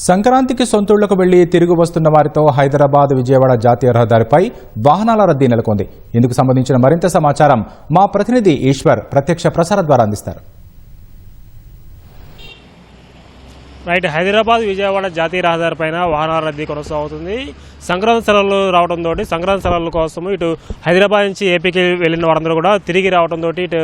సంక్రాంతికి సొంతూళ్లకు వెళ్లి తిరిగి వస్తున్న వారితో హైదరాబాద్ విజయవాడ జాతీయ రహదారిపై వాహనాల రద్దీ నెలకొంది. ఇందుకు సంబంధించిన మరింత సమాచారం మా ప్రతినిధి ఈశ్వర్ ప్రత్యక్ష ప్రసారం ద్వారా అందిస్తారు. హైదరాబాద్ విజయవాడ జాతీయ రహదారి పైన వాహనాల రద్దీ కొనసాగుతుంది. సంక్రాంతి సెలవులు రావడంతో సంక్రాంతి సెలవుల కోసం ఇటు హైదరాబాద్ నుంచి ఏపీకి వెళ్ళిన వారందరూ కూడా తిరిగి రావడంతో ఇటు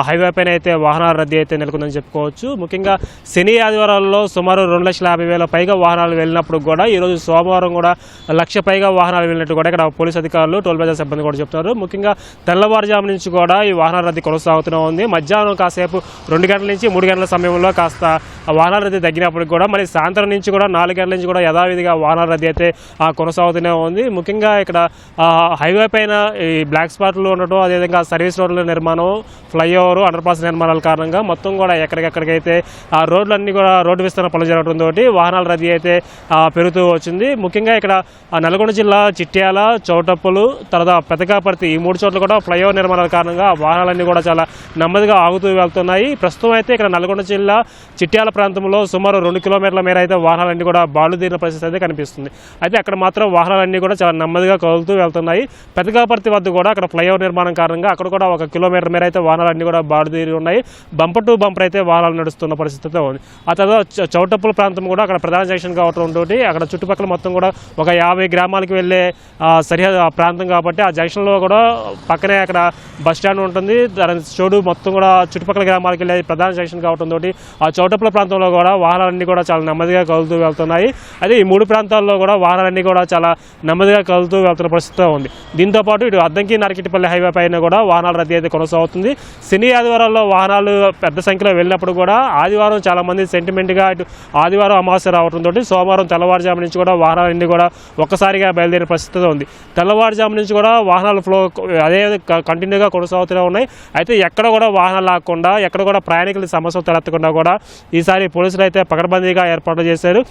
హైవే పైన అయితే వాహనాల రద్దీ అయితే నెలకొందని చెప్పుకోవచ్చు. ముఖ్యంగా శని ఆదివారాల్లో సుమారు 2,50,000 పైగా వాహనాలు వెళ్ళినప్పుడు కూడా ఈరోజు సోమవారం కూడా 1,00,000 పైగా వాహనాలు వెళ్ళినట్టు కూడా ఇక్కడ పోలీసు అధికారులు టోల్ ప్లాజా సిబ్బంది కూడా చెప్తున్నారు. ముఖ్యంగా తెల్లవారుజాము నుంచి కూడా ఈ వాహనాల రద్దీ కొనసాగుతూనే ఉంది. మధ్యాహ్నం కాసేపు 2 గంటల నుంచి 3 గంటల సమయంలో కాస్త వాహనాల రద్దీ తగ్గినప్పుడు కూడా మరి సాయంత్రం నుంచి కూడా 4 గంటల నుంచి కూడా యథావిధిగా వాహనాల రద్దీ అయితే కొనసాగుతూనే ఉంది. ముఖ్యంగా ఇక్కడ హైవే పైన ఈ బ్లాక్ స్పాట్లు ఉండటం, అదేవిధంగా సర్వీస్ రోడ్ల నిర్మాణం, ఫ్లైఓవర్, అండర్ పాస్ నిర్మాణాల కారణంగా మొత్తం కూడా ఎక్కడికెక్కడికైతే ఆ రోడ్లన్నీ కూడా రోడ్డు విస్తరణ పనులు జరగడంతో వాహనాల రద్దీ అయితే పెరుగుతూ వచ్చింది. ముఖ్యంగా ఇక్కడ నల్గొండ జిల్లా చిట్యాల, చౌటప్పులు, తర్వాత పెదకాపర్తి ఈ 3 చోట్ల కూడా ఫ్లైఓవర్ నిర్మాణాల కారణంగా వాహనాలన్నీ కూడా చాలా నెమ్మదిగా ఆగుతూ వెళ్తున్నాయి. ప్రస్తుతం అయితే ఇక్కడ నల్గొండ జిల్లా చిట్యాల ప్రాంతంలో సుమారు 2 కిలోమీటర్ల మేర అయితే వాహనాలన్నీ కూడా బాలుదీరిన పరిస్థితి అయితే కనిపిస్తుంది. అయితే అక్కడ మాత్రం వాహనాలన్నీ కూడా చాలా నెమ్మదిగా కదులుతూ వెళ్తున్నాయి. పెదకాపర్తి వద్ద కూడా అక్కడ ఫ్లైఓవర్ నిర్మాణం కారణంగా అక్కడ కూడా 1 కిలోమీటర్ మేర అయితే వాహనాలన్నీ కూడా బాలుదీరి ఉన్నాయి. బంపర్ టు బంపర్ అయితే వాహనాలు నడుస్తున్న పరిస్థితి ఉంది. ఆ తర్వాత చౌటప్పుల ప్రాంతం కూడా అక్కడ ప్రధాన జంక్షన్ కావడంతో అక్కడ చుట్టుపక్కల మొత్తం కూడా ఒక 50 గ్రామాలకు వెళ్ళే సరిహద్దు ప్రాంతం కాబట్టి ఆ జంక్షన్లో కూడా పక్కనే అక్కడ బస్ స్టాండ్ ఉంటుంది. దాని చోటు మొత్తం కూడా చుట్టుపక్కల గ్రామాలకు వెళ్ళే ప్రధాన జంక్షన్ కావడంతో ఆ చౌటప్పుల ప్రాంతంలో కూడా వాహనాలన్నీ కూడా చాలా నెమ్మదిగా కదులుతూ వెళ్తున్నాయి. అదే ఈ 3 ప్రాంతాల్లో కూడా వాహనాలన్నీ కూడా చాలా నెమ్మదిగా కదులుతూ వెళ్తున్న పరిస్థితి ఉంది. దీంతోపాటు ఇటు అద్దంకి నరకిటిపల్లి హైవే పైన కూడా వాహనాల రద్దీ అయితే కొనసాగుతుంది. శని ఆదివారాల్లో వాహనాలు పెద్ద సంఖ్యలో వెళ్ళినప్పుడు కూడా ఆదివారం చాలా మంది సెంటిమెంట్గా ఇటు ఆదివారం అమావాస్య రావడంతో సోమవారం తెల్లవారుజాము నుంచి కూడా వాహనాలన్నీ కూడా ఒక్కసారిగా బయలుదేరిన పరిస్థితి ఉంది. తెల్లవారుజాము నుంచి కూడా వాహనాల ఫ్లో అదే కంటిన్యూగా కొనసాగుతూనే ఉన్నాయి. అయితే ఎక్కడ కూడా వాహనాలు లాక్కుండా, ఎక్కడ కూడా ప్రయాణికుల సమస్యలు తలెత్తకుండా కూడా ఈసారి పోలీసులు అయితే పకడ్బందీగా ఏర్పాట్లు చేశారు.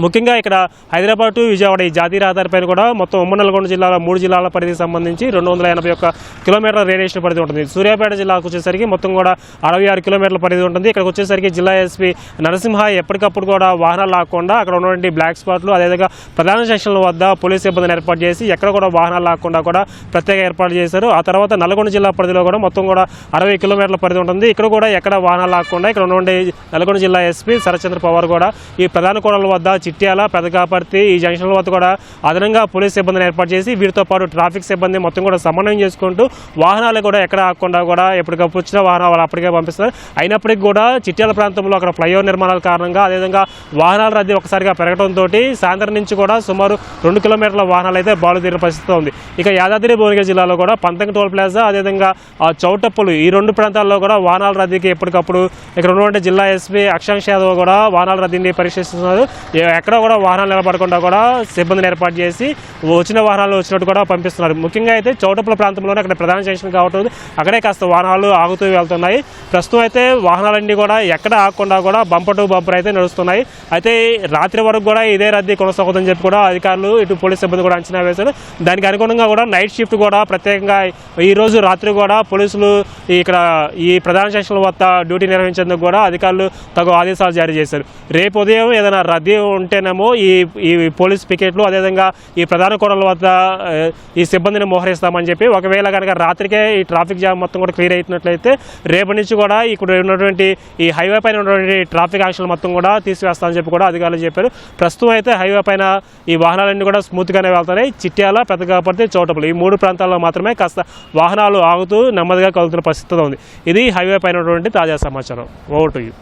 ముఖ్యంగా ఇక్కడ హైదరాబాద్ టు విజయవాడ ఈ జాతీయ రహదారిపైన కూడా మొత్తం ఉమ్మడి నల్గొండ జిల్లాలో 3 జిల్లాల పరిధికి సంబంధించి 281 కిలోమీటర్ల రేడియేషన్ పరిధి ఉంటుంది. సూర్యాపేట జిల్లాకు వచ్చేసరికి మొత్తం కూడా 66 కిలోమీటర్ల పరిధి ఉంటుంది. ఇక్కడికి వచ్చేసరికి జిల్లా ఎస్పీ నరసింహ ఎప్పటికప్పుడు కూడా వాహనాలు లాక్కుండా అక్కడ ఉన్నటువంటి బ్లాక్ స్పాట్లు, అదేవిధంగా ప్రధాన జంక్షన్ల వద్ద పోలీసు సిబ్బందిని ఏర్పాటు చేసి ఎక్కడ కూడా వాహనాలు లాక్కుండా కూడా ప్రత్యేక ఏర్పాటు చేశారు. ఆ తర్వాత నల్గొండ జిల్లా పరిధిలో కూడా మొత్తం కూడా 60 కిలోమీటర్ల పరిధి ఉంటుంది. ఇక్కడ కూడా ఎక్కడ వాహనాలు లాక్కుండా ఇక్కడ ఉన్నటువంటి నల్గొండ జిల్లా ఎస్పీ శరత్చంద్ర పవార్ కూడా ఈ ప్రధాన కోడల వద్ద చిట్యాల, పెదకాపర్తి ఈ జంక్షన్ల వద్ద కూడా అదనంగా పోలీసు సిబ్బందిని ఏర్పాటు చేసి వీరితో పాటు ట్రాఫిక్ సిబ్బంది మొత్తం కూడా సమన్వయం చేసుకుంటూ వాహనాలు కూడా ఎక్కడ ఆగకుండా కూడా ఎప్పటికప్పుడు వచ్చిన వాహనాలు వాళ్ళు అప్పటికే పంపిస్తారు. అయినప్పటికీ కూడా చిట్యాల ప్రాంతంలో అక్కడ ఫ్లైఓవర్ నిర్మాణాల కారణంగా, అదేవిధంగా వాహనాల రద్దీ ఒకసారిగా పెరగడంతో సాయంత్రం నుంచి కూడా సుమారు 2 కిలోమీటర్ల వాహనాలు అయితే బాలుదీరిన పరిస్థితి ఉంది. ఇక యాదాద్రి భువనగిరి జిల్లాలో కూడా పంతంగి టోల్ ప్లాజా, అదేవిధంగా చౌటప్పులు ఈ 2 ప్రాంతాల్లో కూడా వాహనాల రద్దీకి ఎప్పటికప్పుడు ఇక్కడ ఉన్నటువంటి జిల్లా ఎస్పీ అక్షాంశ్ యాదవ్ కూడా వాహనాల రద్దీని పరీక్షిస్తున్నారు. ఎక్కడ కూడా వాహనాలు నిలబడకుండా కూడా సిబ్బందిని ఏర్పాటు చేసి వచ్చిన వాహనాలు వచ్చినట్టు కూడా పంపిస్తున్నారు. ముఖ్యంగా అయితే చౌటప్పుల ప్రాంతంలోనే అక్కడ ప్రధాన జంక్షన్ కావట్లేదు, అక్కడే కాస్త వాహనాలు ఆగుతూ వెళ్తున్నాయి. ప్రస్తుతం అయితే వాహనాలన్నీ కూడా ఎక్కడ ఆగకుండా కూడా బంపర్ టు బంపర్ అయితే నడుస్తున్నాయి. అయితే రాత్రి వరకు కూడా ఇదే రద్దీ కొనసాగుతుందని చెప్పి కూడా అధికారులు ఇటు పోలీసు సిబ్బంది కూడా అంచనా వేశారు. దానికి అనుగుణంగా కూడా నైట్ షిఫ్ట్ కూడా ప్రత్యేకంగా ఈ రోజు రాత్రి కూడా పోలీసులు ఇక్కడ ఈ ప్రధాన జంక్షన్ల వద్ద డ్యూటీ నిర్వహించేందుకు కూడా అధికారులు తగు ఆదేశాలు జారీ చేశారు. రేపు ఉదయం ఏదైనా రద్దీ ఉంటేనేమో ఈ పోలీస్ పికెట్లు, అదేవిధంగా ఈ ప్రధాన కోడల వద్ద ఈ సిబ్బందిని మోహరిస్తామని చెప్పి, ఒకవేళ కనుక రాత్రికే ఈ ట్రాఫిక్ జామ్ మొత్తం కూడా క్లియర్ అయినట్లయితే రేపటి నుంచి కూడా ఇక్కడ ఉన్నటువంటి ఈ హైవే పైన ఉన్నటువంటి ట్రాఫిక్ ఆంక్షలు మొత్తం కూడా తీసివేస్తామని చెప్పి కూడా అధికారులు చెప్పారు. ప్రస్తుతం అయితే హైవే పైన ఈ వాహనాలన్నీ కూడా స్మూత్గానే వెళ్తున్నాయి. చిట్యాల, పెదకాపర్తి, చౌటప్పులు ఈ 3 ప్రాంతాల్లో మాత్రమే కాస్త వాహనాలు ఆగుతూ నెమ్మదిగా కలుగుతున్న పరిస్థితి ఉంది. ఇది హైవే పైన ఉన్నటువంటి తాజా సమాచారం. Over to you.